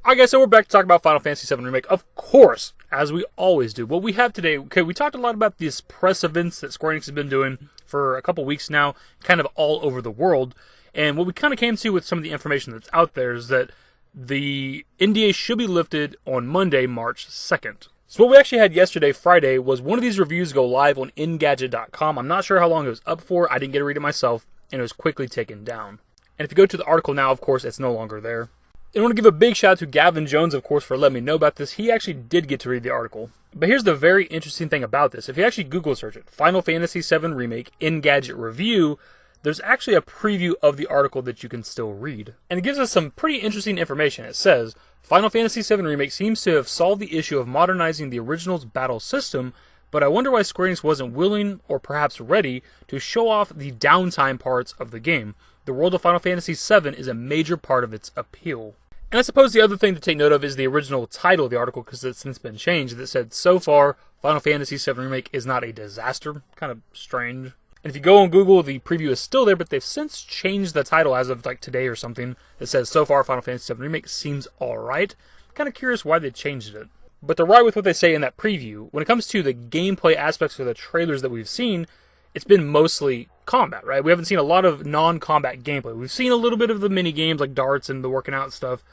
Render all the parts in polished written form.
Alright guys, so we're back to talk about Final Fantasy VII Remake, of course, as we always do. What we have today, okay, we talked a lot about these press events that Square Enix has been doing for a couple weeks now, kind of all over the world, and what we kind of came to with some of the information that's out there is that the NDA should be lifted on Monday, March 2nd. So what we actually had yesterday, Friday, was one of these reviews go live on Engadget.com. I'm not sure how long it was up for, I didn't get to read it myself, and it was quickly taken down. And if you go to the article now, of course, it's no longer there. I want to give a big shout out to Gavin Jones, of course, for letting me know about this. He actually did get to read the article. But here's the very interesting thing about this. If you actually Google search it, Final Fantasy VII Remake Engadget Review, there's actually a preview of the article that you can still read. And it gives us some pretty interesting information. It says, Final Fantasy VII Remake seems to have solved the issue of modernizing the original's battle system, but I wonder why Square Enix wasn't willing, or perhaps ready, to show off the downtime parts of the game. The world of Final Fantasy VII is a major part of its appeal. And I suppose the other thing to take note of is the original title of the article, because it's since been changed, that said, so far, Final Fantasy VII Remake is not a disaster. Kind of strange. And if you go on Google, the preview is still there, but they've since changed the title as of like today or something. That says, so far, Final Fantasy VII Remake seems alright. Kind of curious why they changed it. But they're right with what they say in that preview. When it comes to the gameplay aspects of the trailers that we've seen, it's been mostly combat, right? We haven't seen a lot of non-combat gameplay. We've seen a little bit of the mini games like darts and the working out stuff,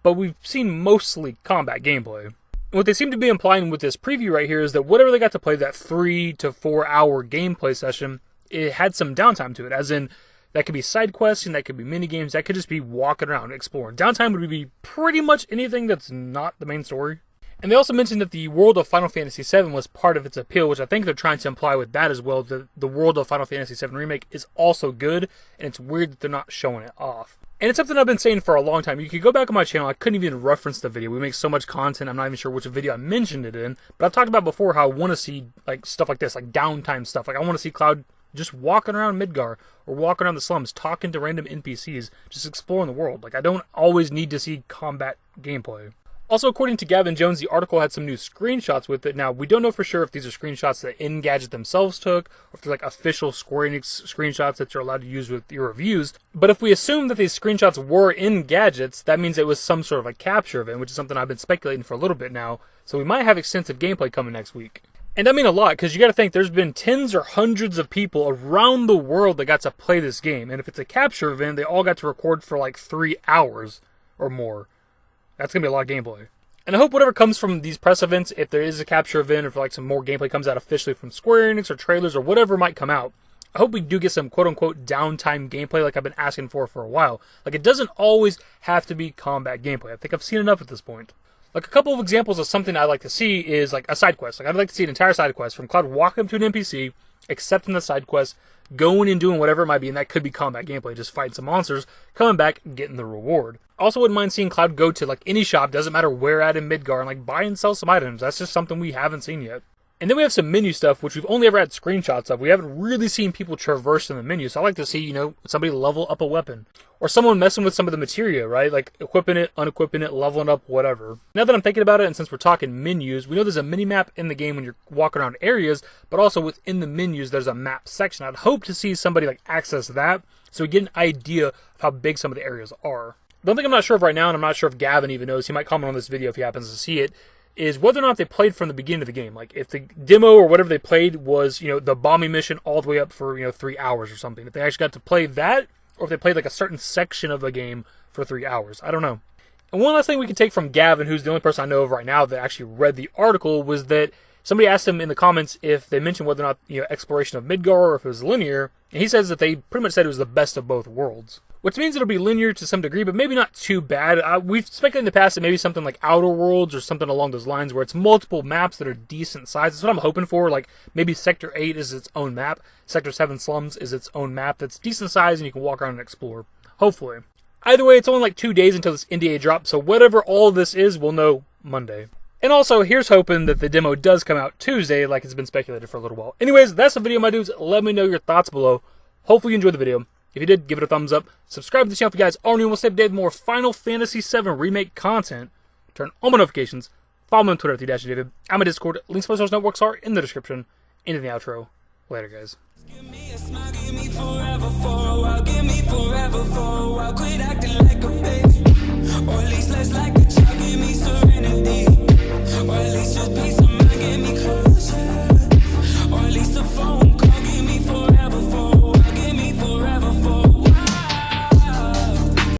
but we've seen mostly combat gameplay. And what they seem to be implying with this preview right here is that whatever they got to play, that 3 to 4 hour gameplay session, it had some downtime to it, as in that could be side quests and that could be mini games, that could just be walking around exploring. Downtime would be pretty much anything that's not the main story. And they also mentioned that the world of Final Fantasy VII was part of its appeal, which I think they're trying to imply with that as well, that the world of Final Fantasy VII Remake is also good, and it's weird that they're not showing it off. And it's something I've been saying for a long time. You could go back on my channel, I couldn't even reference the video. We make so much content, I'm not even sure which video I mentioned it in, but I've talked about before how I want to see like stuff like this, like downtime stuff. Like I want to see Cloud just walking around Midgar, or walking around the slums, talking to random NPCs, just exploring the world. Like I don't always need to see combat gameplay. Also, according to Gavin Jones, the article had some new screenshots with it. Now, we don't know for sure if these are screenshots that Engadget themselves took, or if they're like official Square Enix screenshots that you're allowed to use with your reviews. But if we assume that these screenshots were Engadget's, that means it was some sort of a capture event, which is something I've been speculating for a little bit now. So we might have extensive gameplay coming next week. And I mean a lot, because you got to think there's been tens or hundreds of people around the world that got to play this game. And if it's a capture event, they all got to record for like 3 hours or more. That's going to be a lot of gameplay. And I hope whatever comes from these press events, if there is a capture event, or if like some more gameplay comes out officially from Square Enix or trailers or whatever might come out, I hope we do get some quote-unquote downtime gameplay like I've been asking for a while. Like it doesn't always have to be combat gameplay. I think I've seen enough at this point. Like a couple of examples of something I'd like to see is like a side quest. Like I'd like to see an entire side quest from Cloud walking up to an NPC, accepting the side quest, going and doing whatever it might be, and that could be combat gameplay, just fighting some monsters, coming back, getting the reward. Also wouldn't mind seeing Cloud go to like any shop, doesn't matter where at in Midgar, and like buy and sell some items. That's just something we haven't seen yet. And then we have some menu stuff, which we've only ever had screenshots of. We haven't really seen people traverse in the menu, so I like to see, you know, somebody level up a weapon. Or someone messing with some of the materia, right? Like equipping it, unequipping it, leveling up, whatever. Now that I'm thinking about it, and since we're talking menus, we know there's a mini-map in the game when you're walking around areas, but also within the menus there's a map section. I'd hope to see somebody like access that, so we get an idea of how big some of the areas are. The only thing I'm not sure of right now, and I'm not sure if Gavin even knows, he might comment on this video if he happens to see it, is whether or not they played from the beginning of the game. Like, if the demo or whatever they played was, you know, the bombing mission all the way up for, you know, 3 hours or something. If they actually got to play that, or if they played, like, a certain section of the game for 3 hours. I don't know. And one last thing we can take from Gavin, who's the only person I know of right now that actually read the article, was that somebody asked him in the comments if they mentioned whether or not, you know, exploration of Midgar or if it was linear. And he says that they pretty much said it was the best of both worlds. Which means it'll be linear to some degree, but maybe not too bad. We've speculated in the past that maybe something like Outer Worlds or something along those lines where it's multiple maps that are decent size. That's what I'm hoping for. Like maybe Sector 8 is its own map. Sector 7 Slums is its own map that's decent size and you can walk around and explore. Hopefully. Either way, it's only like 2 days until this NDA drops, so whatever all this is, we'll know Monday. And also, here's hoping that the demo does come out Tuesday like it's been speculated for a little while. Anyways, that's the video, my dudes. Let me know your thoughts below. Hopefully you enjoyed the video. If you did, give it a thumbs up. Subscribe to the channel if you guys are new and will stay up to date with more Final Fantasy VII Remake content. Turn on my notifications. Follow me on Twitter at @dashingdavid. I'm a Discord. Links to my social networks are in the description. And in the outro. Later, guys. Give me a smile, give me forever for a while. Give me forever for a while. Quit acting like a baby. Or at least less like a